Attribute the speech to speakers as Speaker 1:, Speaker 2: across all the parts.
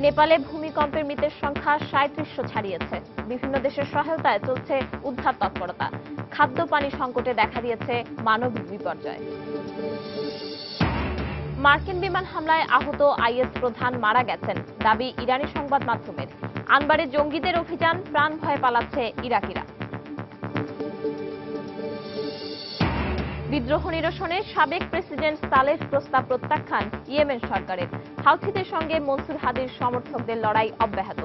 Speaker 1: নেপালে ভূমিকম্পের মৃতের সংখ্যা ৩৭০০ ছাড়িয়েছে। বিভিন্ন দেশের সহায়তায় চলছে উদ্ধার তৎপরতা। খাদ্য পানি সংকটে দেখা দিয়েছে মানবিক বিপর্যয়। মার্কিন বিমান হামলায় আহত আইএস প্রধান মারা গেছেন, দাবি ইরানি সংবাদ মাধ্যমের। আনবারে জঙ্গিদের অভিযান, প্রাণ ভয়ে পালাচ্ছে ইরাকিরা। বিদ্রোহ নিরসনে সাবেক প্রেসিডেন্ট সালেহ প্রস্তাব প্রত্যাখ্যান ইয়েমেন সরকারের। হাউথিদের সঙ্গে মনসুর হাদির সমর্থকদের লড়াই অব্যাহত।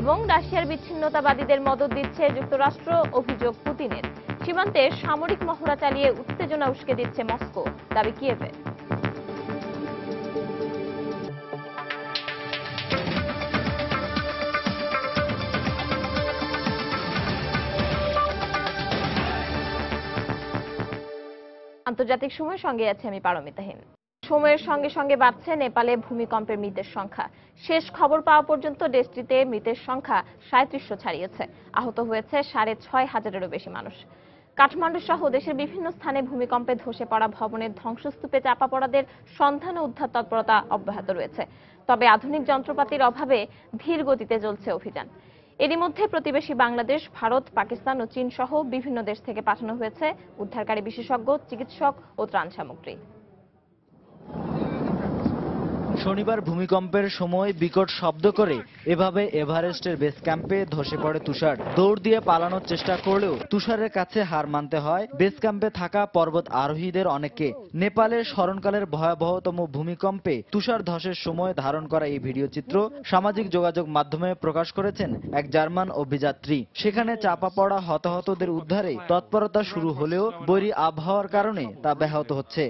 Speaker 1: এবং রাশিয়ার বিচ্ছিন্নতাবাদীদের মদদ দিচ্ছে যুক্তরাষ্ট্র, অভিযোগ পুতিনের। সীমান্তে সামরিক মহড়া চালিয়ে উত্তেজনা উস্কে দিচ্ছে মস্কো, দাবি কিয়েভের। আন্তর্জাতিক সময়ের সঙ্গে আছে আমি পারমিতাহীন। সময়ের সঙ্গে সঙ্গে বাড়ছে নেপালে ভূমিকম্পের মৃতের সংখ্যা। শেষ খবর পাওয়া পর্যন্ত দেশটিতে মৃতের সংখ্যা ৩৭০০ ছাড়িয়েছে। আহত হয়েছে ৬৫০০-এরও বেশি মানুষ। কাঠমান্ডু সহ দেশের বিভিন্ন স্থানে ভূমিকম্পে ধসে পড়া ভবনের ধ্বংসস্তূপে চাপা পড়াদের সন্ধান ও উদ্ধার তৎপরতা অব্যাহত রয়েছে। তবে আধুনিক যন্ত্রপাতির অভাবে ধীর গতিতে চলছে অভিযান। এরই মধ্যে প্রতিবেশী বাংলাদেশ, ভারত, পাকিস্তান ও চীন সহ বিভিন্ন দেশ থেকে পাঠানো হয়েছে উদ্ধারকারী বিশেষজ্ঞ, চিকিৎসক ও ত্রাণ সামগ্রী।
Speaker 2: শনিবার ভূমিকম্পের সময় বিকট শব্দ করে এভাবে এভারেস্টের বেস ক্যাম্পে ধসে পড়ে তুষার। দৌড় দিয়ে পালানোর চেষ্টা করলেও তুষারের কাছে হার মানতে হয় বেস ক্যাম্পে থাকা পর্বত আরোহীদের অনেককে। নেপালের স্মরণকালের ভয়াবহতম ভূমিকম্পে তুষার ধসের সময় ধারণ করা এই ভিডিও চিত্র সামাজিক যোগাযোগ মাধ্যমে প্রকাশ করেছেন এক জার্মান অভিযাত্রী। সেখানে চাপা পড়া হতাহতদের উদ্ধারে তৎপরতা শুরু হলেও বৈরী আবহাওয়ার কারণে তা ব্যাহত হচ্ছে।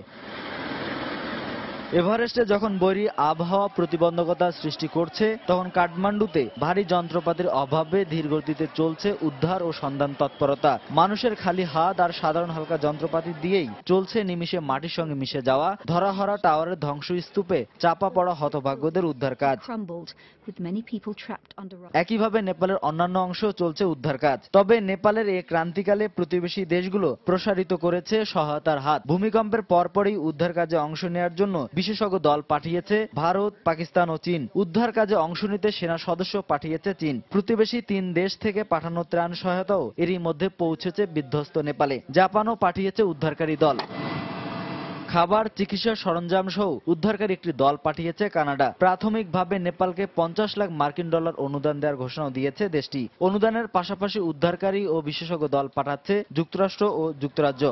Speaker 2: এভারেস্টে যখন বৈরী আবহাওয়া প্রতিবন্ধকতা সৃষ্টি করছে, তখন কাঠমান্ডুতে ভারী যন্ত্রপাতির অভাবে ধীরগতিতে চলছে উদ্ধার ও সন্ধান তৎপরতা। মানুষের খালি হাত আর সাধারণ হালকা যন্ত্রপাতি দিয়েই চলছে নিমিষে মাটির সঙ্গে মিশে যাওয়া ধরাহরা টাওয়ারের ধ্বংসস্তূপে চাপা পড়া হতভাগ্যদের উদ্ধার কাজ। একইভাবে নেপালের অন্যান্য অংশেও চলছে উদ্ধার কাজ। তবে নেপালের এই ক্রান্তিকালে প্রতিবেশী দেশগুলো প্রসারিত করেছে সহায়তার হাত। ভূমিকম্পের পরপরই উদ্ধার কাজে অংশ নেওয়ার জন্য বিশেষজ্ঞ দল পাঠিয়েছে ভারত, পাকিস্তান ও চীন। উদ্ধার কাজে অংশ নিতে সেনা সদস্য পাঠিয়েছে চীন। প্রতিবেশী ৩ দেশ থেকে পাঠানো ত্রাণ সহায়তাও এরই মধ্যে পৌঁছেছে বিধ্বস্ত নেপালে। জাপানও পাঠিয়েছে উদ্ধারকারী দল। খাবার, চিকিৎসা সরঞ্জাম সহ উদ্ধারকারী একটি দল পাঠিয়েছে কানাডা। প্রাথমিকভাবে নেপালকে ৫০ লাখ মার্কিন ডলার অনুদান দেওয়ার ঘোষণা দিয়েছে দেশটি। অনুদানের পাশাপাশি উদ্ধারকারী ও বিশেষজ্ঞ দল পাঠাচ্ছে যুক্তরাষ্ট্র ও যুক্তরাজ্য।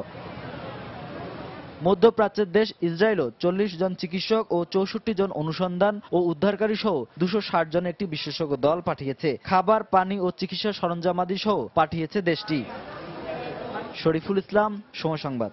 Speaker 2: মধ্যপ্রাচ্যের দেশ ইসরায়েলও ৪০ জন চিকিৎসক ও ৬৪ জন অনুসন্ধান ও উদ্ধারকারী সহ ২৬০ জনের একটি বিশেষজ্ঞ দল পাঠিয়েছে। খাবার, পানি ও চিকিৎসা সরঞ্জামাদি সহ পাঠিয়েছে দেশটি। শরীফুল ইসলাম, সময় সংবাদ।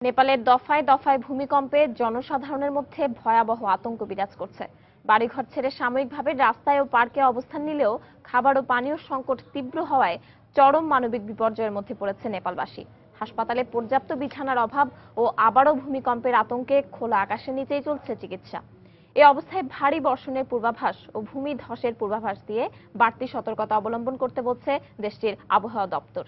Speaker 1: নেপালের দফায় দফায় ভূমিকম্পে জনসাধারণের মধ্যে ভয়াবহ আতঙ্ক বিরাজ করছে। বাড়িঘর ছেড়ে সাময়িকভাবে রাস্তায় ও পার্কে অবস্থান নিলেও খাবার ও পানীয় সংকট তীব্র হওয়ায় চরম মানবিক বিপর্যয়ের মধ্যে পড়েছে নেপালবাসী। হাসপাতালে পর্যাপ্ত বিছানার অভাব ও আবারও ভূমিকম্পের আতঙ্কে খোলা আকাশের নিচেই চলছে চিকিৎসা। এ অবস্থায় ভারী বর্ষণের পূর্বাভাস ও ভূমি ধসের পূর্বাভাস দিয়ে বাড়তি সতর্কতা অবলম্বন করতে বলছে দেশটির আবহাওয়া দপ্তর।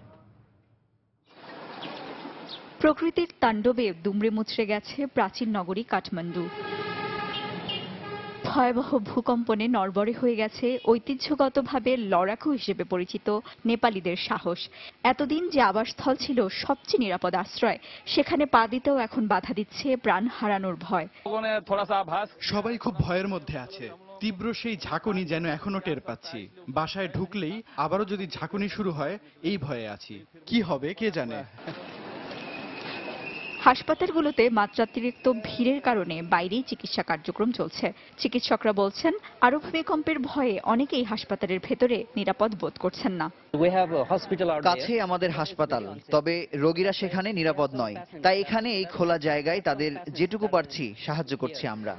Speaker 3: প্রকৃতির তাণ্ডবে দুমড়ে মুচড়ে গেছে প্রাচীন নগরী কাঠমান্ডু। ভয়াবহ ভূকম্পনে নড়বড়ে হয়ে গেছে ঐতিহ্যগতভাবে লড়াকু হিসেবে পরিচিত নেপালিদের সাহস। এতদিন যে আবাসস্থল ছিল সবচেয়ে নিরাপদ আশ্রয়, সেখানে পা দিতেও এখন বাধা দিচ্ছে প্রাণ হারানোর ভয়।
Speaker 4: সবাই খুব ভয়ের মধ্যে আছে। তীব্র সেই ঝাঁকুনি যেন এখনো টের পাচ্ছি। বাসায় ঢুকলেই আবারও যদি ঝাঁকুনি শুরু হয়, এই ভয়ে আছি। কি হবে কে জানে।
Speaker 3: হাসপাতালগুলোতে মাত্রাতিরিক্ত ভিড়ের কারণে বাইরেই চিকিৎসা কার্যক্রম চলছে। চিকিৎসকরা বলছেন, আরো ভূমিকম্পের ভয়ে অনেকেই হাসপাতালের ভেতরে নিরাপদ বোধ করছেন না।
Speaker 5: কাছে আমাদের হাসপাতাল, তবে রোগীরা সেখানে নিরাপদ নয়। তাই এখানে এই খোলা জায়গায় তাদের যেটুকু পারছি সাহায্য করছি আমরা।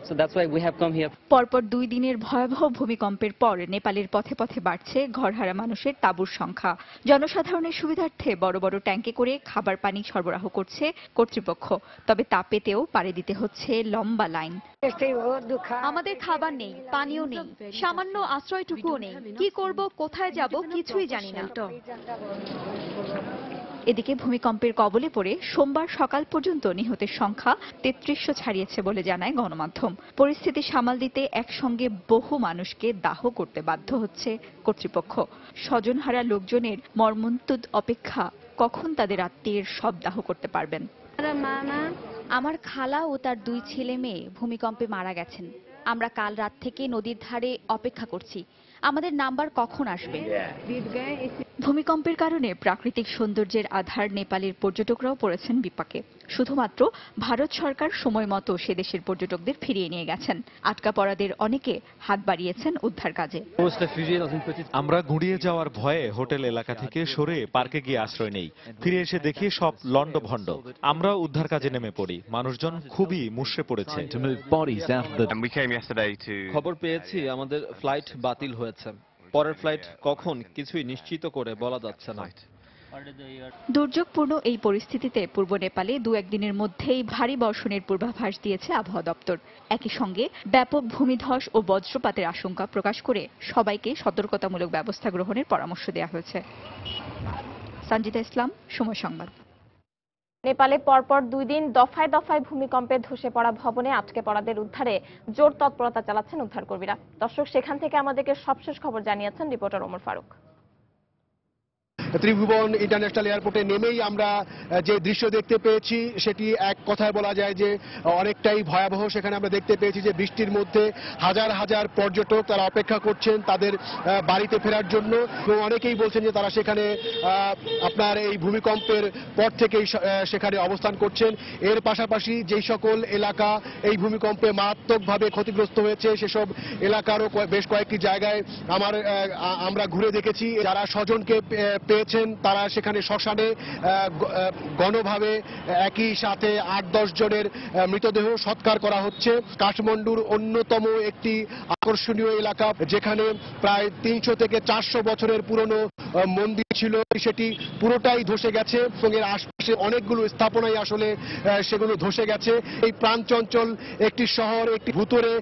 Speaker 3: পরপর ২ দিনের ভয়াবহ ভূমিকম্পের পর নেপালের পথে পথে বাড়ছে ঘরহারা মানুষের তাঁবুর সংখ্যা। জনসাধারণের সুবিধার্থে বড় বড় ট্যাঙ্কে করে খাবার পানি সরবরাহ করছে কর্তৃপক্ষ। তবে তা পেতেও পাড়ি দিতে হচ্ছে লম্বা লাইন।
Speaker 6: আমাদের খাবার নেই, পানিও নেই, সামান্য আশ্রয়টুকুও নেই। কি করব, কোথায় যাব কিছুই জানি না।
Speaker 3: এদিকে ভূমিকম্পের কবলে পড়ে সোমবার সকাল পর্যন্ত নিহতের সংখ্যা ৩৩০০ ছাড়িয়েছে বলে জানায় গণমাধ্যম। পরিস্থিতি সামাল দিতে একসঙ্গে বহু মানুষকে দাহ করতে বাধ্য হচ্ছে কর্তৃপক্ষ। স্বজনহারা লোকজনের মর্মন্তুদ অপেক্ষা কখন তাদের আত্মীয়ের শব দাহ করতে পারবেন।
Speaker 6: আমার খালা ও তার 2 ছেলে মেয়ে ভূমিকম্পে মারা গেছেন। আমরা কাল রাত থেকে নদীর ধারে অপেক্ষা করছি, আমাদের নাম্বার কখন আসবে।
Speaker 3: ভূমিকম্পের কারণে প্রাকৃতিক সৌন্দর্যের আধার নেপালের পর্যটকরাও পড়েছেন বিপাকে। শুধুমাত্র ভারত সরকার সময় মতো সে দেশের পর্যটকদের ফিরিয়ে নিয়ে গেছেন। আটকা পড়াদের অনেকে হাত বাড়িয়েছেন উদ্ধার কাজে।
Speaker 7: আমরা গুঁড়িয়ে যাওয়ার ভয়ে হোটেল এলাকা থেকে সরে পার্কে গিয়ে আশ্রয় নেই। ফিরে এসে দেখি সব লন্ডভন্ড। আমরা উদ্ধার কাজে নেমে পড়ি। মানুষজন খুবই মুষড়ে পড়েছে।
Speaker 8: খবর পেয়েছি আমাদের ফ্লাইট বাতিল হয়েছে। পরের ফ্লাইট কখন কিছুই নিশ্চিত করে বলা যাচ্ছে না।
Speaker 3: দুর্যোগপূর্ণ এই পরিস্থিতিতে পূর্ব নেপালে 2-1 দিনের মধ্যেই ভারী বর্ষণের পূর্বাভাস দিয়েছে আবহাওয়া দপ্তর। একই সঙ্গে ব্যাপক ভূমিধস ও বজ্রপাতের আশঙ্কা প্রকাশ করে সবাইকে সতর্কতামূলক ব্যবস্থা গ্রহণের পরামর্শ দেওয়া হয়েছে। সঞ্জিতা ইসলাম, সময় সংবাদ।
Speaker 1: নেপালে পরপর 2 দিন দফায় দফায় ভূমিকম্পে ধসে পড়া ভবনে আটকে পড়াদের উদ্ধারে জোর তৎপরতা চালাচ্ছেন উদ্ধারকর্মীরা। দর্শক, সেখান থেকে আমাদেরকে সবশেষ খবর জানিয়েছেন রিপোর্টার ওমর ফারুক।
Speaker 9: ত্রিভুবন ইন্টারন্যাশনাল এয়ারপোর্টে নেমেই আমরা যে দৃশ্য দেখতে পেয়েছি সেটি এক কথায় বলা যায় যে অনেকটাই ভয়াবহ। সেখানে আমরা দেখতে পেয়েছি যে বৃষ্টির মধ্যে হাজার হাজার পর্যটক তারা অপেক্ষা করছেন তাদের বাড়িতে ফেরার জন্য, এবং অনেকেই বলছেন যে তারা সেখানে আপনার এই ভূমিকম্পের পর থেকেই সেখানে অবস্থান করছেন। এর পাশাপাশি যেই সকল এলাকা এই ভূমিকম্পে মারাত্মকভাবে ক্ষতিগ্রস্ত হয়েছে সেসব এলাকারও বেশ কয়েকটি জায়গায় আমরা ঘুরে দেখেছি। যারা স্বজনকে পেয়েছেন তারা সেখানে শ্মশানে গণভাবে একই সাথে 8-10 জনের মৃতদেহ সৎকার করা হচ্ছে। কাঠমান্ডুর অন্যতম একটি আকর্ষণীয় এলাকা যেখানে প্রায় 300 থেকে 400 বছরের পুরনো মন্দির ছিল, সেটি পুরোটাই ধসে গেছে এবং এর আশপাশে অনেকগুলো স্থাপনাই আসলে সেগুলো ধসে গেছে। এই প্রাণচঞ্চল একটি শহর একটি ভুতুড়ে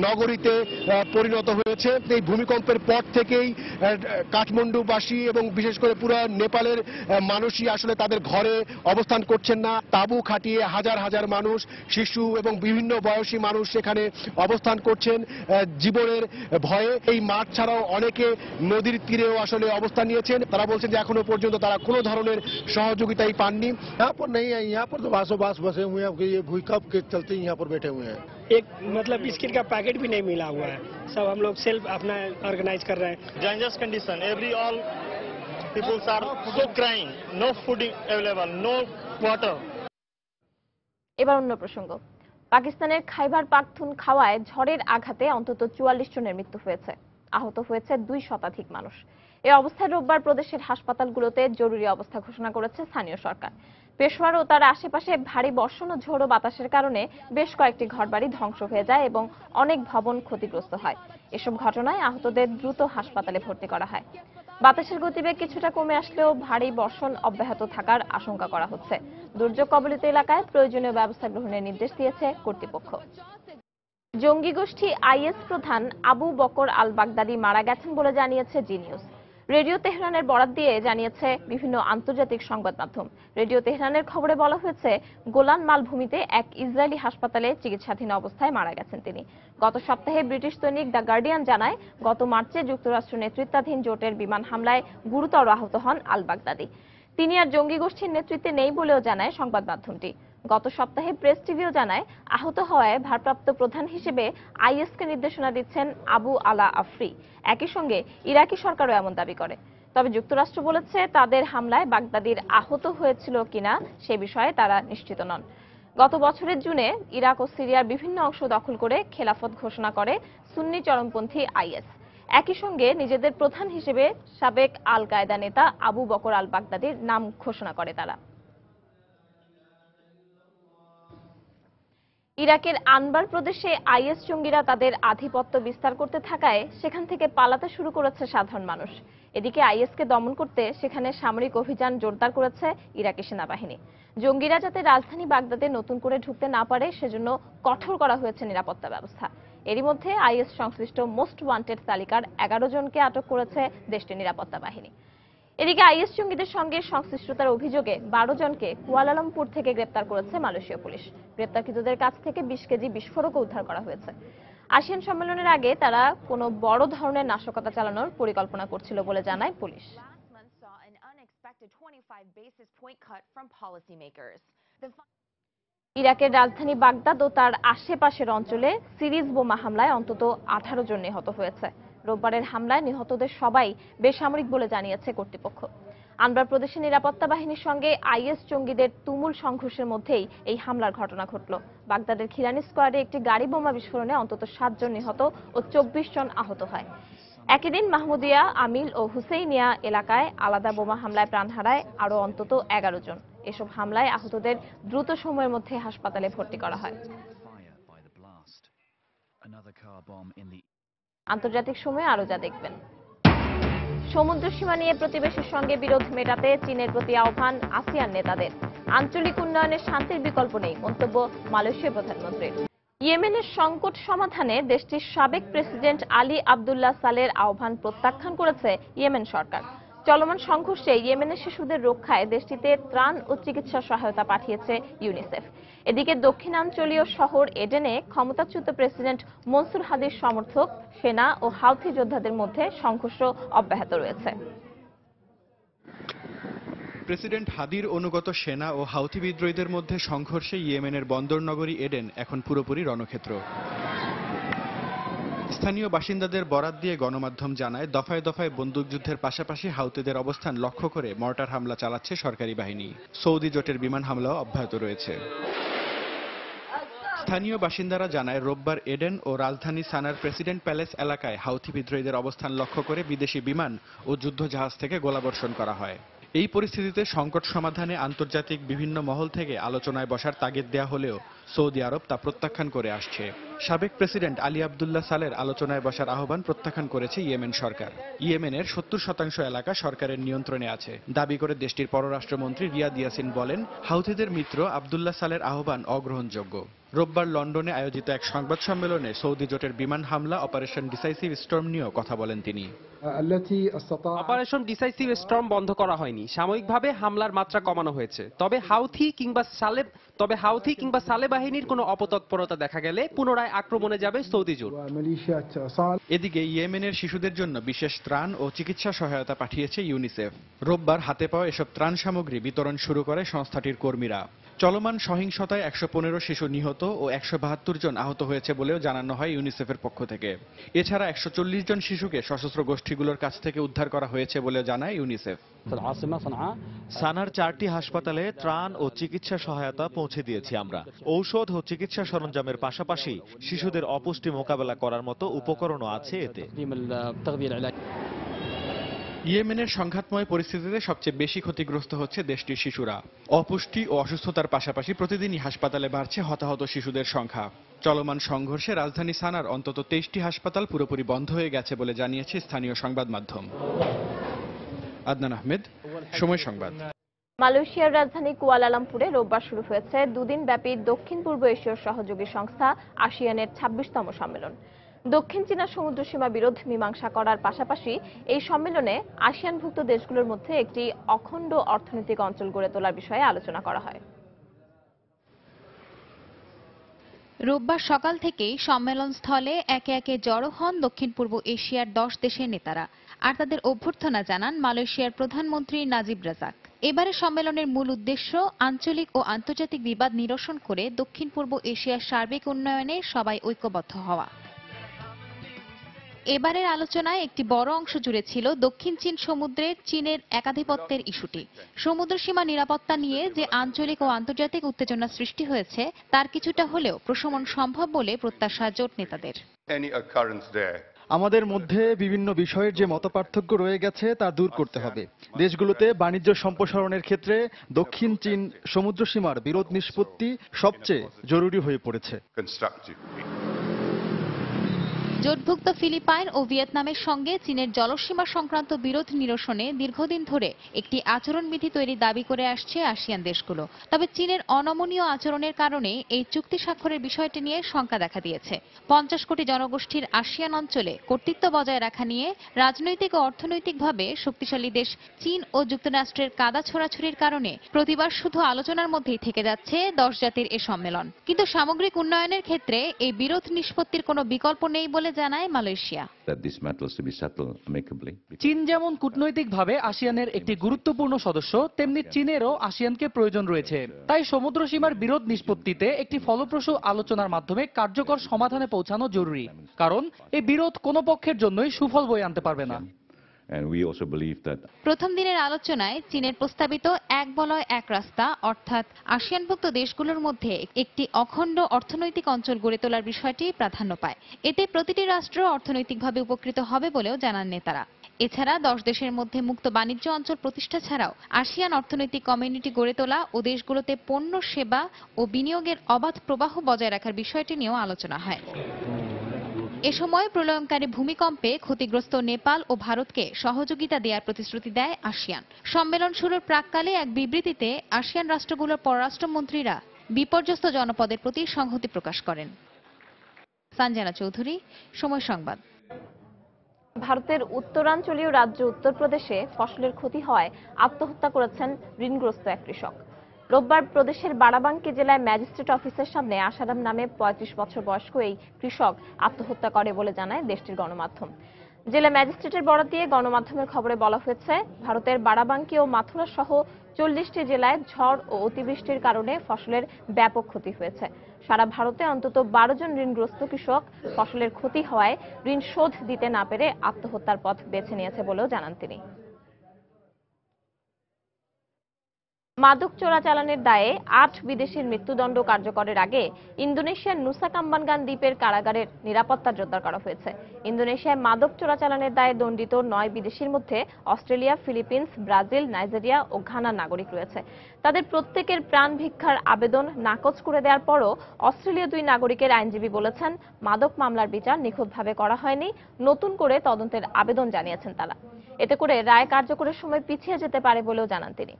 Speaker 9: নগরীতে পরিণত হয়েছে। এই ভূমিকম্পের পর থেকেই কাঠমান্ডুবাসী এবং বিশেষ করে পুরো নেপালের মানুষই আসলে তাদের ঘরে অবস্থান করছেন না। তাঁবু খাটিয়ে হাজার হাজার মানুষ, শিশু এবং বিভিন্ন বয়সী মানুষ সেখানে অবস্থান করছেন জীবনের ভয়ে। এই মাঠ ছাড়াও অনেকে নদীর তীরেও আসলে অবস্থান নিয়েছেন। তারা বলছেন যে এখনো পর্যন্ত তারা কোনো ধরনের সহযোগিতাই পাননি।
Speaker 10: यहाँ पर नहीं है, यहाँ पर तो बासोबास बसे हुए हैं, ये भूकंप के चलते यहाँ पर बैठे हुए हैं।
Speaker 11: एक मतलब बिस्किट का पैकेट भी नहीं मिला हुआ है, सब हम लोग सेल्फ अपना ऑर्गेनाइज कर रहे हैं।
Speaker 12: Dangerous condition, every all peoples are so crying, no food available, no water.
Speaker 1: এবার অন্য প্রসঙ্গ। পাকিস্তানের খাইবার পাখতুনখাওয়ায় ঝড়ের আঘাতে অন্তত 44 জনের মৃত্যু হয়েছে, আহত হয়েছে 2 শতাধিক মানুষ। এই অবস্থায় রোববার প্রদেশের হাসপাতালগুলোতে জরুরি অবস্থা ঘোষণা করেছে স্থানীয় সরকার। পেশোয়ার ও তার আশেপাশে ভারী বর্ষণ ও ঝোড়ো বাতাসের কারণে বেশ কয়েকটি ঘরবাড়ি ধ্বংস হয়ে যায় এবং অনেক ভবন ক্ষতিগ্রস্ত হয়। এসব ঘটনায় আহতদের দ্রুত হাসপাতালে ভর্তি করা হয়। বাতাসের গতিবেগ কিছুটা কমে আসলেও ভারী বর্ষণ অব্যাহত থাকার আশঙ্কা করা হচ্ছে। দুর্যোগ কবলিত এলাকায় প্রয়োজনীয় ব্যবস্থা গ্রহণের নির্দেশ দিয়েছে কর্তৃপক্ষ। জঙ্গি গোষ্ঠী আইএস প্রধান আবু বকর আল বাগদাদি মারা গেছেন বলে জানিয়েছে জি নিউজ। রেডিও তেহরানের বরাত দিয়ে জানিয়েছে বিভিন্ন আন্তর্জাতিক সংবাদ মাধ্যম। রেডিও তেহরানের খবরে বলা হয়েছে গোলান মালভূমিতে এক ইসরায়েলি হাসপাতালে চিকিৎসাধীন অবস্থায় মারা গেছেন তিনি। গত সপ্তাহে ব্রিটিশ দৈনিক দ্য গার্ডিয়ান জানায় গত মার্চে যুক্তরাষ্ট্র নেতৃত্বাধীন জোটের বিমান হামলায় গুরুতর আহত হন আল বাগদাদি। তিনি আর জঙ্গি গোষ্ঠীর নেতৃত্বে নেই বলেও জানায় সংবাদ মাধ্যমটি। গত সপ্তাহে প্রেস টিভিও জানায় আহত হওয়ায় ভারপ্রাপ্ত প্রধান হিসেবে আইএসকে নির্দেশনা দিচ্ছেন আবু আলা আফরি। একই সঙ্গে ইরাকি সরকারও এমন দাবি করে। তবে যুক্তরাষ্ট্র বলেছে তাদের হামলায় বাগদাদির আহত হয়েছিল কিনা সে বিষয়ে তারা নিশ্চিত নন। গত বছরের জুনে ইরাক ও সিরিয়ার বিভিন্ন অংশ দখল করে খেলাফত ঘোষণা করে সুন্নি চরমপন্থী আইএস। একই সঙ্গে নিজেদের প্রধান হিসেবে সাবেক আল কায়দা নেতা আবু বকর আল বাগদাদির নাম ঘোষণা করে তারা। ইরাকের আনবার প্রদেশে আইএস জঙ্গিরা তাদের আধিপত্য বিস্তার করতে থাকায় সেখান থেকে পালাতে শুরু করেছে সাধারণ মানুষ। এদিকে আইএসকে দমন করতে সেখানে সামরিক অভিযান জোরদার করেছে ইরাকি সেনাবাহিনী। জঙ্গিরা যাতে রাজধানী বাগদাদে নতুন করে ঢুকতে না পারে সেজন্য কঠোর করা হয়েছে নিরাপত্তা ব্যবস্থা। এরই মধ্যে আইএস সংশ্লিষ্ট মোস্ট ওয়ান্টেড তালিকার 11 জনকে আটক করেছে দেশটির নিরাপত্তা বাহিনী। এদিকে আইএস জঙ্গিদের সঙ্গে সংশ্লিষ্টতার অভিযোগে 12 জনকে কুয়ালালামপুর থেকে গ্রেপ্তার করেছে মালয়েশীয় পুলিশ। গ্রেপ্তারকৃতদের কাছ থেকে 20 কেজি বিস্ফোরকও উদ্ধার করা হয়েছে। আসিয়ান সম্মেলনের আগে তারা কোনো বড় ধরনের নাশকতা চালানোর পরিকল্পনা করছিল বলে জানায় পুলিশ। ইরাকের রাজধানী বাগদাদ ও তার আশেপাশের অঞ্চলে সিরিজ বোমা হামলায় অন্তত 18 জন নিহত হয়েছে। রোববারের হামলায় নিহতদের সবাই বেসামরিক বলে জানিয়েছে কর্তৃপক্ষ। আনবার প্রদেশের নিরাপত্তা বাহিনীর সঙ্গে আইএস জঙ্গিদের তুমুল সংঘর্ষের মধ্যেই এই হামলার ঘটনা ঘটল। বাগদাদের খিরানি স্কোয়ারে একটি গাড়ি বোমা বিস্ফোরণে অন্তত 7 জন নিহত ও 24 জন আহত হয়। একই দিন মাহমুদিয়া, আমিল ও হুসেইনিয়া এলাকায় আলাদা বোমা হামলায় প্রাণ হারায় আরও অন্তত 11 জন। এসব হামলায় আহতদের দ্রুত সময়ের মধ্যে হাসপাতালে ভর্তি করা হয়। আন্তর্জাতিক সময়ে আরো যা দেখবেন। সমুদ্র সীমা নিয়ে প্রতিবেশীর সঙ্গে বিরোধ মেটাতে চীনের প্রতি আহ্বান আসিয়ান নেতাদের। আঞ্চলিক উন্নয়নে শান্তির বিকল্প নেই, মন্তব্য মালয়েশিয়ার প্রধানমন্ত্রীর। ইয়েমেনের সংকট সমাধানে দেশটির সাবেক প্রেসিডেন্ট আলী আব্দুল্লাহ সালের আহ্বান প্রত্যাখ্যান করেছে ইয়েমেন সরকার। চলমান সংঘর্ষে ইয়েমেনের শিশুদের রক্ষায় দেশটিতে ত্রাণ ও চিকিৎসা সহায়তা পাঠিয়েছে ইউনিসেফ। এদিকে দক্ষিণাঞ্চলীয় শহর এডেনে ক্ষমতাচ্যুত প্রেসিডেন্ট মনসুর হাদির সমর্থক সেনা ও হাউথি যোদ্ধাদের মধ্যে সংঘর্ষ অব্যাহত রয়েছে।
Speaker 4: প্রেসিডেন্ট হাদির অনুগত সেনা ও হাউথি বিদ্রোহীদের মধ্যে সংঘর্ষে ইয়েমেনের বন্দর নগরী এডেন এখন পুরোপুরি রণক্ষেত্র। স্থানীয় বাসিন্দাদের বরাত দিয়ে গণমাধ্যম জানায়, দফায় দফায় বন্দুকযুদ্ধের পাশাপাশি হাউথিদের অবস্থান লক্ষ্য করে মর্টার হামলা চালাচ্ছে সরকারি বাহিনী। সৌদি জোটের বিমান হামলাও অব্যাহত রয়েছে। স্থানীয় বাসিন্দারা জানায়, রোববার এডেন ও রাজধানী সানার প্রেসিডেন্ট প্যালেস এলাকায় হাউথি বিদ্রোহীদের অবস্থান লক্ষ্য করে বিদেশি বিমান ও যুদ্ধজাহাজ থেকে গোলাবর্ষণ করা হয়। এই পরিস্থিতিতে সংকট সমাধানে আন্তর্জাতিক বিভিন্ন মহল থেকে আলোচনায় বসার তাগিদ দেয়া হলেও সৌদি আরব তা প্রত্যাখ্যান করে আসছে। সাবেক প্রেসিডেন্ট আলী আব্দুল্লাহ সালের আলোচনায় বসার আহ্বান প্রত্যাখ্যান করেছে ইয়েমেন সরকার। ইয়েমেনের 70% এলাকা সরকারের নিয়ন্ত্রণে আছে দাবি করে দেশটির পররাষ্ট্রমন্ত্রী রিয়াদ ইয়াসিন বলেন, হাউথিদের মিত্র আব্দুল্লাহ সালের আহ্বান অগ্রহণযোগ্য। রোববার লন্ডনে আয়োজিত এক সংবাদ সম্মেলনে সৌদি জোটের বিমান হামলা অপারেশন ডিসাইসিভ স্টর্ম নিয়েও কথা বলেন তিনি।
Speaker 13: অপারেশন ডিসাইসিভ স্টর্ম বন্ধ করা হয়নি, সাময়িকভাবে হামলার মাত্রা কমানো হয়েছে। তবে হাউথি কিংবা সালে বাহিনীর কোনো অপতৎপরতা দেখা গেলে পুনরায় আক্রমণে যাবে সৌদি জোট।
Speaker 4: এদিকে ইয়েমেনের শিশুদের জন্য বিশেষ ত্রাণ ও চিকিৎসা সহায়তা পাঠিয়েছে ইউনিসেফ। রোববার হাতে পাওয়া এসব ত্রাণ সামগ্রী বিতরণ শুরু করে সংস্থাটির কর্মীরা। চলমান সহিংসতায় 115 শিশু নিহত ও 172 জন আহত হয়েছে বলেও জানানো হয় ইউনিসেফের পক্ষ থেকে। এছাড়া 140 জন শিশুকে সশস্ত্র গোষ্ঠীগুলোর কাছ থেকে উদ্ধার করা হয়েছে বলেও জানায় ইউনিসেফ।
Speaker 7: সানার 4টি হাসপাতালে ত্রাণ ও চিকিৎসা সহায়তা পৌঁছে দিয়েছি আমরা। ঔষধ ও চিকিৎসা সরঞ্জামের পাশাপাশি শিশুদের অপুষ্টি মোকাবেলা করার মতো উপকরণও আছে এতে।
Speaker 4: ইয়েমেনের সংঘাতময় পরিস্থিতিতে সবচেয়ে বেশি ক্ষতিগ্রস্ত হচ্ছে দেশটির শিশুরা। অপুষ্টি ও অসুস্থতার পাশাপাশি প্রতিদিনই হাসপাতালে বাড়ছে হতাহত শিশুদের সংখ্যা। চলমান সংঘর্ষে রাজধানী সানার অন্তত 23টি হাসপাতাল পুরোপুরি বন্ধ হয়ে গেছে বলে জানিয়েছে স্থানীয় সংবাদ মাধ্যম। আদনান আহমেদ, সময় সংবাদ।
Speaker 1: মালয়েশিয়ার রাজধানী কুয়ালালামপুরে রোববার শুরু হয়েছে দুদিন ব্যাপী দক্ষিণ পূর্ব এশীয় সহযোগী সংস্থা আসিয়ানের 26তম সম্মেলন। দক্ষিণ চীনা সমুদ্র সীমা বিরোধ মীমাংসা করার পাশাপাশি এই সম্মেলনে আসিয়ানভুক্ত দেশগুলোর মধ্যে একটি অখণ্ড অর্থনৈতিক অঞ্চল গড়ে তোলার বিষয়ে আলোচনা করা হয়।
Speaker 6: রোববার সকাল থেকেই সম্মেলন স্থলে একে একে জড়ো হন দক্ষিণ পূর্ব এশিয়ার 10 দেশের নেতারা, আর তাদের অভ্যর্থনা জানান মালয়েশিয়ার প্রধানমন্ত্রী নাজিব রাজাক। এবারে সম্মেলনের মূল উদ্দেশ্য আঞ্চলিক ও আন্তর্জাতিক বিবাদ নিরসন করে দক্ষিণ পূর্ব এশিয়ার সার্বিক উন্নয়নে সবাই ঐক্যবদ্ধ হওয়া। এবারের আলোচনায় একটি বড় অংশ জুড়ে ছিল দক্ষিণ চীন সমুদ্রের চীনের একাধিপত্যের ইস্যুটি। সমুদ্র সীমা নিরাপত্তা নিয়ে যে আঞ্চলিক ও আন্তর্জাতিক উত্তেজনা সৃষ্টি হয়েছে তার কিছুটা হলেও প্রশমন সম্ভব বলে প্রত্যাশা জোট নেতাদের।
Speaker 14: আমাদের মধ্যে বিভিন্ন বিষয়ের যে মতপার্থক্য রয়ে গেছে তা দূর করতে হবে। দেশগুলোতে বাণিজ্য সম্প্রসারণের ক্ষেত্রে দক্ষিণ চীন সমুদ্র সীমার বিরোধ নিষ্পত্তি সবচেয়ে জরুরি হয়ে পড়েছে।
Speaker 6: জোটভুক্ত ফিলিপাইন ও ভিয়েতনামের সঙ্গে চীনের জলসীমা সংক্রান্ত বিরোধ নিরসনে দীর্ঘদিন ধরে একটি আচরণবিধি তৈরির দাবি করে আসছে আসিয়ান দেশগুলো। তবে চীনের অনমনীয় আচরণের কারণে এই চুক্তি স্বাক্ষরের বিষয়টি নিয়ে শঙ্কা দেখা দিয়েছে। 50 কোটি জনগোষ্ঠীর আসিয়ান অঞ্চলে কর্তৃত্ব বজায় রাখা নিয়ে রাজনৈতিক ও অর্থনৈতিকভাবে শক্তিশালী দেশ চীন ও যুক্তরাষ্ট্রের কাদা ছোড়াছুড়ির কারণে প্রতিবার শুধু আলোচনার মধ্যেই থেকে যাচ্ছে 10 জাতির এ সম্মেলন। কিন্তু সামগ্রিক উন্নয়নের ক্ষেত্রে এই বিরোধ নিষ্পত্তির কোনো বিকল্প নেই বলে জানায় মালয়েশিয়া।
Speaker 15: চীন যেমন কূটনৈতিকভাবে আসিয়ানের একটি গুরুত্বপূর্ণ সদস্য, তেমনি চীনেরও আসিয়ানকে প্রয়োজন রয়েছে। তাই সমুদ্র সীমার বিরোধ নিষ্পত্তিতে একটি ফলপ্রসূ আলোচনার মাধ্যমে কার্যকর সমাধানে পৌঁছানো জরুরি, কারণ এই বিরোধ কোনো পক্ষের জন্যই সুফল বয়ে আনতে পারবে না।
Speaker 6: প্রথম দিনের আলোচনায় চীনের প্রস্তাবিত এক বলয় এক রাস্তা অর্থাৎ আসিয়ানভুক্ত দেশগুলোর মধ্যে একটি অখণ্ড অর্থনৈতিক অঞ্চল গড়ে তোলার বিষয়টি প্রাধান্য পায়। এতে প্রতিটি রাষ্ট্র অর্থনৈতিকভাবে উপকৃত হবে বলেও জানান নেতারা। এছাড়া 10 দেশের মধ্যে মুক্ত বাণিজ্য অঞ্চল প্রতিষ্ঠা ছাড়াও আসিয়ান অর্থনৈতিক কমিউনিটি গড়ে তোলা ও দেশগুলোতে পণ্য, সেবা ও বিনিয়োগের অবাধ প্রবাহ বজায় রাখার বিষয়টি নিয়েও আলোচনা হয়। এ সময় প্রলয়ঙ্কারী ভূমিকম্পে ক্ষতিগ্রস্ত নেপাল ও ভারতকে সহযোগিতা দেওয়ার প্রতিশ্রুতি দেয় আসিয়ান। সম্মেলন শুরুর প্রাক্কালে এক বিবৃতিতে আসিয়ান রাষ্ট্রগুলোর পররাষ্ট্রমন্ত্রীরা বিপর্যস্ত জনপদের প্রতি সংহতি প্রকাশ করেন। সঞ্জনা চৌধুরী, সময় সংবাদ।
Speaker 1: ভারতের উত্তরাঞ্চলীয় রাজ্য উত্তরপ্রদেশে ফসলের ক্ষতি হওয়ায় আত্মহত্যা করেছেন ঋণগ্রস্ত এক কৃষক। রোববার প্রদেশের বারাবাঙ্কি জেলায় ম্যাজিস্ট্রেট অফিসের সামনে আশারাম নামে 35 বছর বয়স্ক এই কৃষক আত্মহত্যা করে বলে জানায় দেশটির গণমাধ্যম। জেলা ম্যাজিস্ট্রেটের বরাত দিয়ে গণমাধ্যমের খবরে বলা হয়েছে, ভারতের বারাবাঙ্কি ও মাথুরা সহ 40টি জেলায় ঝড় ও অতিবৃষ্টির কারণে ফসলের ব্যাপক ক্ষতি হয়েছে। সারা ভারতে অন্তত 12 জন ঋণগ্রস্ত কৃষক ফসলের ক্ষতি হওয়ায় ঋণ শোধ দিতে না পেরে আত্মহত্যার পথ বেছে নিয়েছে বলেও জানান তিনি। মাদক চোরাচালানের দায়ে 8 বিদেশির মৃত্যুদণ্ড কার্যকরের আগে ইন্দোনেশিয়ার নুসা কাম্বানগান দ্বীপের কারাগারের নিরাপত্তা জোরদার করা হয়েছে। ইন্দোনেশিয়ায় মাদক চোরাচালানের দায়ে দণ্ডিত 9 বিদেশির মধ্যে অস্ট্রেলিয়া, ফিলিপিন্স, ব্রাজিল, নাইজেরিয়া ও ঘানার নাগরিক রয়েছে। তাদের প্রত্যেকের প্রাণ ভিক্ষার আবেদন নাকচ করে দেওয়ার পরও অস্ট্রেলীয় 2 নাগরিকের আইনজীবী বলেছেন, মাদক মামলার বিচার নিখুঁতভাবে করা হয়নি, নতুন করে তদন্তের আবেদন জানিয়েছেন তারা। এতে করে রায় কার্যকরের সময় পিছিয়ে যেতে পারে বলেও জানান তিনি।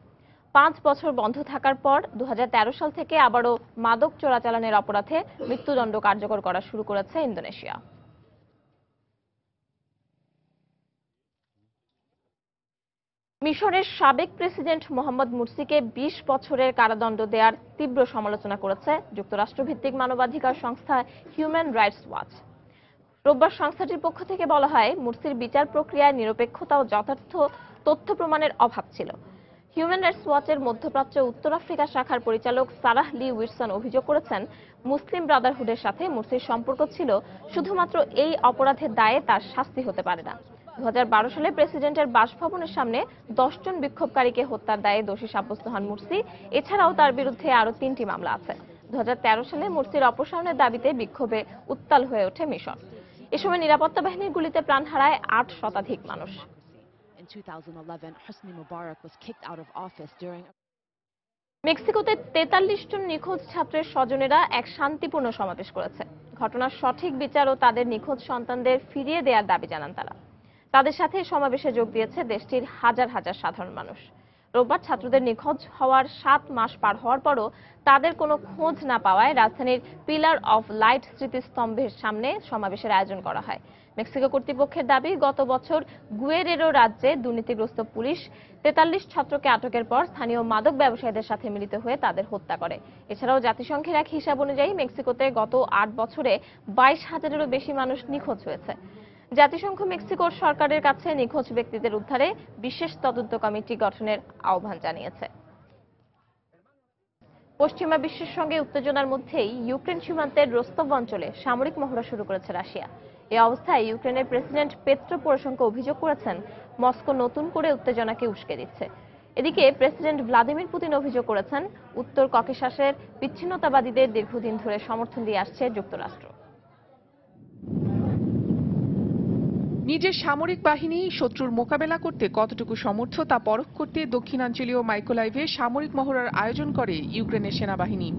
Speaker 1: 5 বছর বন্ধ থাকার পর 2013 সাল থেকে আবারও মাদক চোরাচালানের অপরাধে মৃত্যুদণ্ড কার্যকর করা শুরু করেছে ইন্দোনেশিয়া। মিশরের সাবেক প্রেসিডেন্ট মোহাম্মদ মুরসিকে 20 বছরের কারাদণ্ড দেওয়ার তীব্র সমালোচনা করেছে যুক্তরাষ্ট্রভিত্তিক মানবাধিকার সংস্থা হিউম্যান রাইটস ওয়াচ। রোববার সংস্থাটির পক্ষ থেকে বলা হয়, মুরসির বিচার প্রক্রিয়ায় নিরপেক্ষতা ও যথার্থ তথ্য প্রমাণের অভাব ছিল। হিউম্যান রাইটস ওয়াচের মধ্যপ্রাচ্য উত্তর আফ্রিকা শাখার পরিচালক সারাহ লি উইলসন অভিযোগ করেছেন, মুসলিম ব্রাদারহুডের সাথে মুরসির সম্পর্ক ছিল, শুধুমাত্র এই অপরাধের দায়ে তার শাস্তি হতে পারে না। 2012 সালে প্রেসিডেন্টের বাসভবনের সামনে 10 জন বিক্ষোভকারীকে হত্যার দায়ে দোষী সাব্যস্ত হন মুরসি। এছাড়াও তার বিরুদ্ধে আরও 3টি মামলা আছে। 2013 সালে মুরসির অপসারণের দাবিতে বিক্ষোভে উত্তাল হয়ে ওঠে মিশর। এ সময় নিরাপত্তা বাহিনীর গুলিতে প্রাণ হারায় 8 শতাধিক মানুষ। মেক্সিকোতে 43 জন নিখোঁজ ছাত্রের স্বজনেরা এক শান্তিপূর্ণ সমাবেশ করেছে। ঘটনার সঠিক বিচার ও তাদের নিখোঁজ সন্তানদের ফিরিয়ে দেওয়ার দাবি জানান তারা। তাদের সাথে সমাবেশে যোগ দিয়েছে দেশটির হাজার হাজার সাধারণ মানুষ। রোববার ছাত্রদের নিখোঁজ হওয়ার 7 মাস পার হওয়ার পরও তাদের কোনো খোঁজ না পাওয়ায় রাজধানীর পিলার অফ লাইট স্মৃতিস্তম্ভের সামনে সমাবেশের আয়োজন করা হয়। মেক্সিকো কর্তৃপক্ষের দাবি, গত বছর গুয়েরেরো রাজ্যে দুর্নীতিগ্রস্ত পুলিশ 43 ছাত্রকে আটকের পর স্থানীয় মাদক ব্যবসায়ীদের সাথে মিলিত হয়ে তাদের হত্যা করে। এছাড়াও জাতিসংঘের এক হিসাব অনুযায়ী মেক্সিকোতে গত 8 বছরে 22,000-এরও বেশি মানুষ নিখোঁজ হয়েছে। জাতিসংঘ মেক্সিকোর সরকারের কাছে নিখোঁজ ব্যক্তিদের উদ্ধারে বিশেষ তদন্ত কমিটি গঠনের আহ্বান জানিয়েছে। পশ্চিমা বিশ্বের সঙ্গে উত্তেজনার মধ্যেই ইউক্রেন সীমান্তের রোস্তভ অঞ্চলে সামরিক মহড়া শুরু করেছে রাশিয়া। এই অবস্থায় ইউক্রেনের প্রেসিডেন্ট পেট্রো পরোশেঙ্কো অভিযোগ করেছেন, মস্কো নতুন করে উত্তেজনাকে উস্কে দিচ্ছে। এদিকে প্রেসিডেন্ট ভ্লাদিমির পুতিন অভিযোগ করেছেন, উত্তর ককেশাসের বিচ্ছিন্নতাবাদীদের দীর্ঘদিন ধরে সমর্থন দিয়ে আসছে যুক্তরাষ্ট্র।
Speaker 16: নিজের সামরিক বাহিনী শত্রুর মোকাবেলা করতে কতটুকু সমর্থ তা পরখ করতে দক্ষিণাঞ্চলীয় মাইকোলাইভে সামরিক মহড়ার আয়োজন করে ইউক্রেনের সেনাবাহিনী।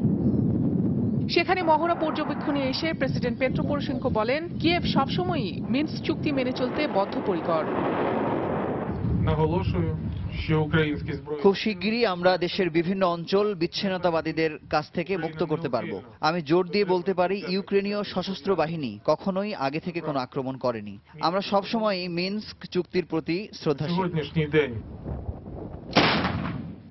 Speaker 16: সেখানে মহড়া পর্যবেক্ষণে এসে প্রেসিডেন্ট পেট্রো পরোশেনকো বলেন, কিয়েভ সবসময়ই মিনস্ক চুক্তি মেনে চলতে বদ্ধপরিকর।
Speaker 5: খুব শিগগিরই আমরা দেশের বিভিন্ন অঞ্চল বিচ্ছিন্নতাবাদীদের কাছ থেকে মুক্ত করতে পারব। আমি জোর দিয়ে বলতে পারি, ইউক্রেনীয় সশস্ত্র বাহিনী কখনোই আগে থেকে কোনো আক্রমণ করেনি। আমরা সবসময়ই মিনস্ক চুক্তির প্রতি শ্রদ্ধাশীল।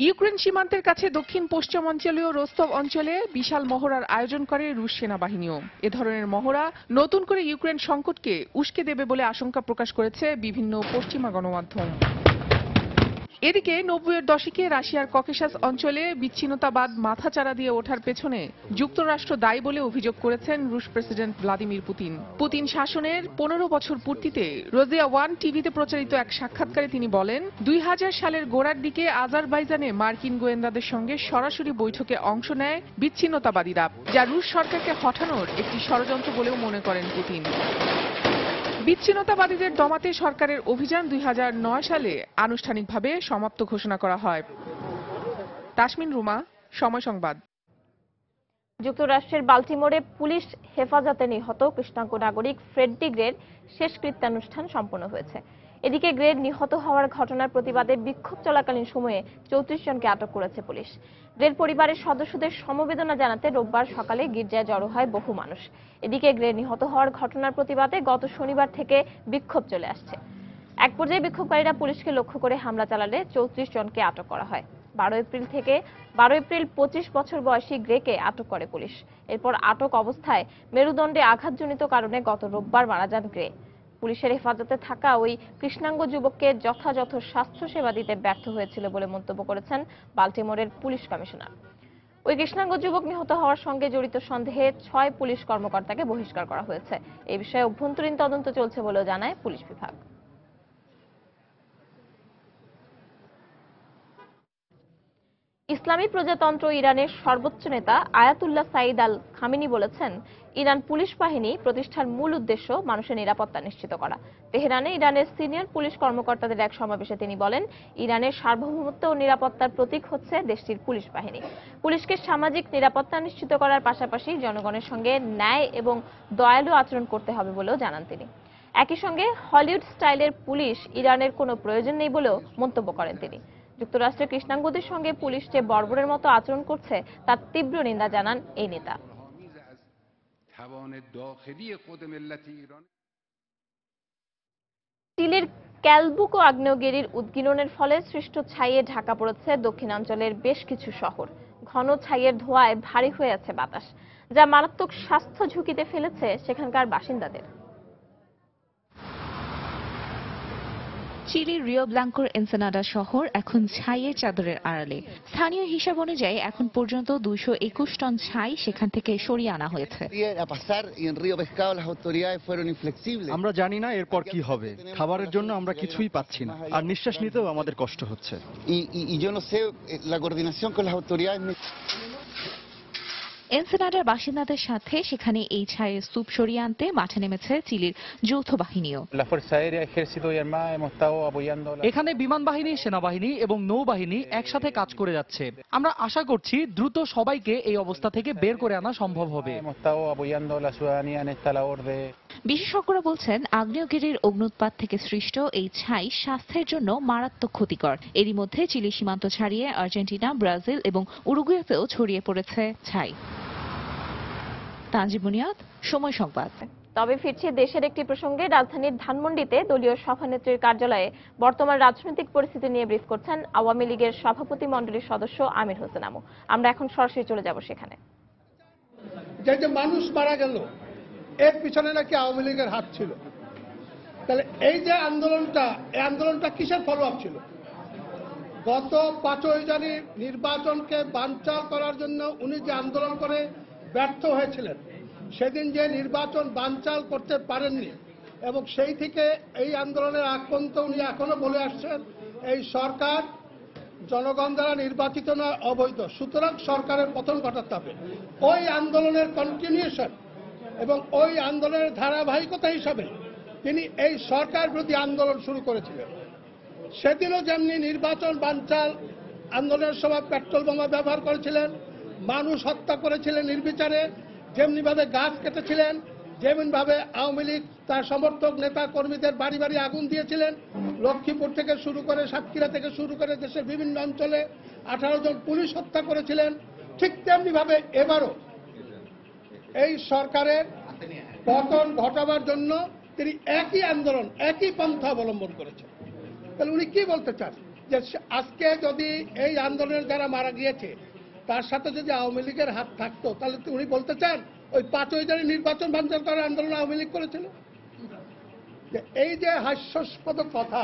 Speaker 16: ইউক্রেন সীমান্তের কাছে দক্ষিণ পশ্চিমাঞ্চলীয় রোস্তভ অঞ্চলে বিশাল মহড়ার আয়োজন করে রুশ সেনাবাহিনীও। এ ধরনের মহড়া নতুন করে ইউক্রেন সংকটকে উস্কে দেবে বলে আশঙ্কা প্রকাশ করেছে বিভিন্ন পশ্চিমা গণমাধ্যম। এদিকে 90-এর দশকে রাশিয়ার ককেশাস অঞ্চলে বিচ্ছিন্নতাবাদ মাথাচাড়া দিয়ে ওঠার পেছনে যুক্তরাষ্ট্র দায়ী বলে অভিযোগ করেছেন রুশ প্রেসিডেন্ট ভ্লাদিমির পুতিন। পুতিন শাসনের 15 বছর পূর্তিতে রোজিয়া 1 টিভিতে প্রচারিত এক সাক্ষাৎকারে তিনি বলেন, 2000 সালের গোড়ার দিকে আজারবাইজানে মার্কিন গোয়েন্দাদের সঙ্গে সরাসরি বৈঠকে অংশ নেয় বিচ্ছিন্নতাবাদীরা, যা রুশ সরকারকে হঠানোর একটি ষড়যন্ত্র বলেও মনে করেন পুতিন। বিচ্ছিন্নতাবাদীদের দমাতে সরকারের অভিযান 2009 সালে আনুষ্ঠানিকভাবে সমাপ্ত ঘোষণা করা হয়। তাসমিন রুমা, সময় সংবাদ।
Speaker 1: যুক্তরাষ্ট্রের বাল্টিমোরে পুলিশ হেফাজতে নিহত কৃষ্ণাঙ্গ নাগরিক ফ্রেডি গ্রের শেষকৃত্যানুষ্ঠান সম্পন্ন হয়েছে। এদিকে গ্রের নিহত হওয়ার ঘটনার প্রতিবাদে বিক্ষোভ চলাকালীন সময়ে 34 জনকে আটক করেছে পুলিশ। গ্রের পরিবারের সদস্যদের সমবেদনা জানাতে রোববার সকালে গির্জায় জড়ো হয় বহু মানুষ। এদিকে গ্রের নিহত হওয়ার ঘটনার প্রতিবাদে গত শনিবার থেকে বিক্ষোভ চলে আসছে। এক পর্যায়ে বিক্ষোভকারীরা পুলিশকে লক্ষ্য করে হামলা চালালে 34 জনকে আটক করা হয়। 12 এপ্রিল 25 বছর বয়সী গ্রেকে আটক করে পুলিশ। এরপর আটক অবস্থায় মেরুদণ্ডে আঘাতজনিত কারণে গত রোববার মারা যান গ্রে। পুলিশের হেফাজতে থাকা ওই কৃষ্ণাঙ্গ যুবককে যথাযথ স্বাস্থ্যসেবা দিতে ব্যর্থ হয়েছিল বলে মন্তব্য করেছেন বাল্টিমোরের পুলিশ কমিশনার। ওই কৃষ্ণাঙ্গ যুবক নিহত হওয়ার সঙ্গে জড়িত সন্দেহে 6 পুলিশ কর্মকর্তাকে বহিষ্কার করা হয়েছে। এই বিষয়ে অভ্যন্তরীণ তদন্ত চলছে বলেও জানায় পুলিশ বিভাগ। ইসলামী প্রজাতন্ত্র ইরানের সর্বোচ্চ নেতা আয়াতুল্লাহ সাইদ আল খামেনি বলেছেন, ইরান পুলিশ বাহিনী প্রতিষ্ঠার মূল উদ্দেশ্য মানুষের নিরাপত্তা নিশ্চিত করা। তেহরানে ইরানের সিনিয়র পুলিশ কর্মকর্তাদের এক সমাবেশে তিনি বলেন, ইরানের সার্বভৌমত্ব ও নিরাপত্তার প্রতীক হচ্ছে দেশটির পুলিশ বাহিনী। পুলিশকে সামাজিক নিরাপত্তা নিশ্চিত করার পাশাপাশি জনগণের সঙ্গে ন্যায় এবং দয়ালু আচরণ করতে হবে বলেও জানান তিনি। একই সঙ্গে হলিউড স্টাইলের পুলিশ ইরানের কোনো প্রয়োজন নেই বলেও মন্তব্য করেন তিনি। যুক্তরাষ্ট্রের কৃষ্ণাঙ্গদের সঙ্গে পুলিশ যে বর্বরের মতো আচরণ করছে তার তীব্র নিন্দা জানান এই নেতা। চিলির ক্যালবুকো আগ্নেয়গিরির উদ্গীরণের ফলে সৃষ্ট ছাইয়ে ঢাকা পড়েছে দক্ষিণাঞ্চলের বেশ কিছু শহর। ঘন ছাইয়ের ধোঁয়ায় ভারী হয়ে আছে বাতাস, যা মারাত্মক স্বাস্থ্য ঝুঁকিতে ফেলেছে সেখানকার বাসিন্দাদের।
Speaker 17: চিলির রিও ব্লাঙ্কোর এনসেনাডা শহর এখন ছাইয়ের চাদরের আড়ালে। স্থানীয় হিসাব অনুযায়ী এখন পর্যন্ত 221 টন ছাই সেখান থেকে সরিয়ে আনা হয়েছে।
Speaker 14: আমরা জানি না এরপর কি হবে। খাবারের জন্য আমরা কিছুই পাচ্ছি না, আর নিঃশ্বাস নিতেও আমাদের কষ্ট হচ্ছে।
Speaker 17: এনসেনাডার বাসিন্দাদের সাথে সেখানে এই ছাইয়ের স্তূপ সরিয়ে আনতে মাঠে নেমেছে চিলির যৌথ বাহিনীও।
Speaker 15: এখানে বিমান বাহিনী, সেনাবাহিনী এবং নৌবাহিনী একসাথে কাজ করে যাচ্ছে। আমরা আশা করছি দ্রুত সবাইকে এই অবস্থা থেকে বের করে আনা সম্ভব হবে।
Speaker 17: বিশেষজ্ঞরা বলছেন, আগ্নেয়গিরির অগ্ন্যুৎপাত থেকে সৃষ্ট এই ছাই স্বাস্থ্যের জন্য মারাত্মক ক্ষতিকর। এরই মধ্যে চিলি সীমান্ত ছাড়িয়ে আর্জেন্টিনা, ব্রাজিল এবং উরুগুয়েতেও ছড়িয়ে পড়েছে ছাই। তানজিম বুনিয়াদ, সময় সংবাদ।
Speaker 1: তবে ফিরছে দেশের একটি প্রসঙ্গে। রাজধানীর ধানমন্ডিতে দলীয় সভানেত্রীর কার্যালয়ে বর্তমান রাজনৈতিক পরিস্থিতি নিয়ে ব্রিফ করছেন আওয়ামী লীগের সভাপতি মণ্ডলীর সদস্য আমির হোসেন আমু। আমরা এখন সরাসরি চলে যাব সেখানে।
Speaker 10: যে মানুষ মারা গেল, এর পিছনে নাকি আওয়ামী লীগের হাত ছিল। তাহলে এই যে আন্দোলনটা, এই আন্দোলনটা কিসের ফলো আপ ছিল? গত 5ই জানুয়ারি নির্বাচনকে বানচাল করার জন্য উনি যে আন্দোলন করে ব্যর্থ হয়েছিলেন, সেদিন যে নির্বাচন বানচাল করতে পারেননি, এবং সেই থেকে এই আন্দোলনের আগ পর্যন্ত উনি এখনো বলে আসছেন এই সরকার জনগণ দ্বারা নির্বাচিত নয়, অবৈধ, সুতরাং সরকারের পতন ঘটাতে হবে। ওই আন্দোলনের কন্টিনিউশন এবং ওই আন্দোলনের ধারাবাহিকতা হিসাবে তিনি এই সরকার বিরোধী আন্দোলন শুরু করেছিলেন। সেদিনও যেমনি নির্বাচন বানচাল আন্দোলনের সময় পেট্রোল বোমা ব্যবহার করেছিলেন, মানুষ হত্যা করেছিলেন নির্বিচারে, যেমনি ভাবে গাছ কেটেছিলেন, যেমন ভাবে আওয়ামী লীগ তার সমর্থক নেতা কর্মীদের বাড়ি বাড়ি আগুন দিয়েছিলেন, লক্ষ্মীপুর থেকে শুরু করে সাতক্ষীরা থেকে শুরু করে দেশের বিভিন্ন অঞ্চলে 18 জন পুলিশ হত্যা করেছিলেন, ঠিক তেমনি ভাবে এবারও এই সরকারের পতন ঘটাবার জন্য তিনি একই আন্দোলন, একই পন্থা অবলম্বন করেছেন। তাহলে উনি কি বলতে চান যে আজকে যদি এই আন্দোলনের যারা মারা গিয়েছে তার সাথে যদি আওয়ামী লীগের হাত থাকতো, তাহলে উনি বলতে চান ওই 5 জানুয়ারি নির্বাচন বানচাল করার আন্দোলন আওয়ামী লীগ করেছিল? এই যে হাস্যাস্পদ কথা,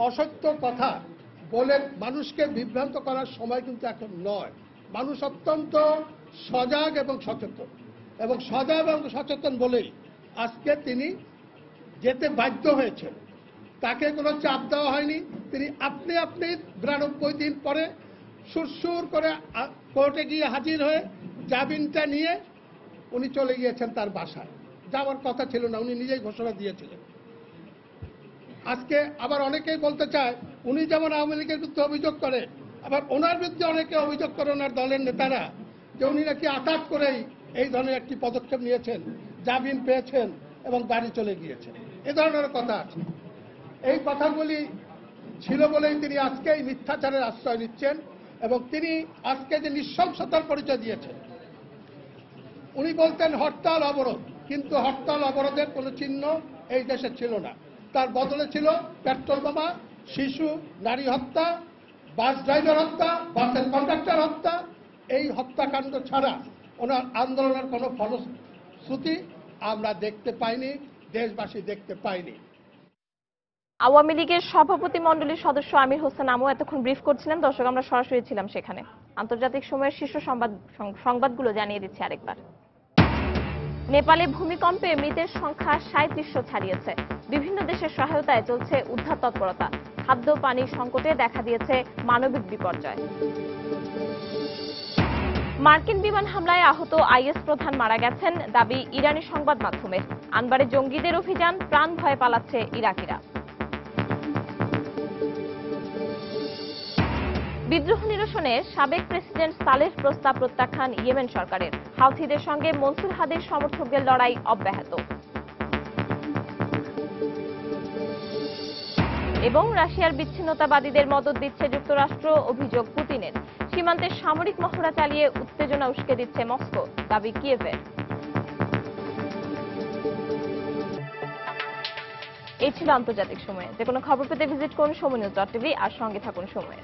Speaker 10: অসত্য কথা বলে মানুষকে বিভ্রান্ত করার সময় কিন্তু এখন নয়। মানুষ অত্যন্ত সজাগ এবং সচেতন, এবং সজাগ এবং সচেতন বলেই আজকে তিনি যেতে বাধ্য হয়েছেন। তাকে কোনো চাপ দেওয়া হয়নি। তিনি আপনি 92 দিন পরে সুরসুর করে কোর্টে গিয়ে হাজির হয়ে জামিনটা নিয়ে উনি চলে গিয়েছেন তার বাসায়। যাওয়ার কথা ছিল না, উনি নিজেই ঘোষণা দিয়েছিলেন। আজকে আবার অনেকেই বলতে চায় উনি যেমন আওয়ামী লীগের বিরুদ্ধে অভিযোগ করে, আবার ওনার বিরুদ্ধে অনেকে অভিযোগ করে ওনার দলের নেতারা যে উনি নাকি আঘাত করেই এই ধরনের একটি পদক্ষেপ নিয়েছেন, জামিন পেয়েছেন এবং বাড়ি চলে গিয়েছেন। এ ধরনের কথা আছে। এই কথাগুলি ছিল বলেই তিনি আজকে এই মিথ্যাচারের আশ্রয় নিচ্ছেন, এবং তিনি আজকে যে নৃশংসতার পরিচয় দিয়েছেন। উনি বলতেন হরতাল অবরোধ, কিন্তু হরতাল অবরোধের কোনো চিহ্ন এই দেশে ছিল না। তার বদলে ছিল পেট্রোল বোমা, শিশু, নারী হত্যা, বাস ড্রাইভার হত্যা, বাসের কন্ডাক্টর হত্যা। এই হত্যাকাণ্ড ছাড়া ওনার আন্দোলনের কোনো ফলশ্রুতি আমরা দেখতে পাইনি, দেশবাসী দেখতে পাইনি।
Speaker 1: আওয়ামী লীগের সভাপতি মণ্ডলীর সদস্য আমির হোসেন আমু এতক্ষণ ব্রিফ করছিলেন। দর্শক, আমরা সরাসরি ছিলাম সেখানে। আন্তর্জাতিক সময়ের শীর্ষ সংবাদগুলো জানিয়ে দিচ্ছি আরেকবার। নেপালে ভূমিকম্পে মৃতের সংখ্যা 3700 ছাড়িয়েছে। বিভিন্ন দেশের সহায়তায় চলছে উদ্ধার তৎপরতা। খাদ্য পানির সংকটে দেখা দিয়েছে মানবিক বিপর্যয়। মার্কিন বিমান হামলায় আহত আইএস প্রধান মারা গেছেন, দাবি ইরানি সংবাদ মাধ্যমের। আনবারে জঙ্গিদের অভিযান, প্রাণ ভয়ে পালাচ্ছে ইরাকিরা। বিদ্রোহ নিরসনে সাবেক প্রেসিডেন্ট সালেহ প্রস্তাব প্রত্যাখ্যান ইয়েমেন সরকারের। হাউথিদের সঙ্গে মনসুর হাদির সমর্থকদের লড়াই অব্যাহত। এবং রাশিয়ার বিচ্ছিন্নতাবাদীদের মদদ দিচ্ছে যুক্তরাষ্ট্র, অভিযোগ পুতিনের। সীমান্তে সামরিক মহড়া চালিয়ে উত্তেজনা উস্কে দিচ্ছে মস্কো, দাবি কিয়েভের। এই ছিল আন্তর্জাতিক সময়ে। যে কোনো খবর পেতে ভিজিট করুন সময় নিউজ.tv আর সঙ্গে থাকুন সময়ে।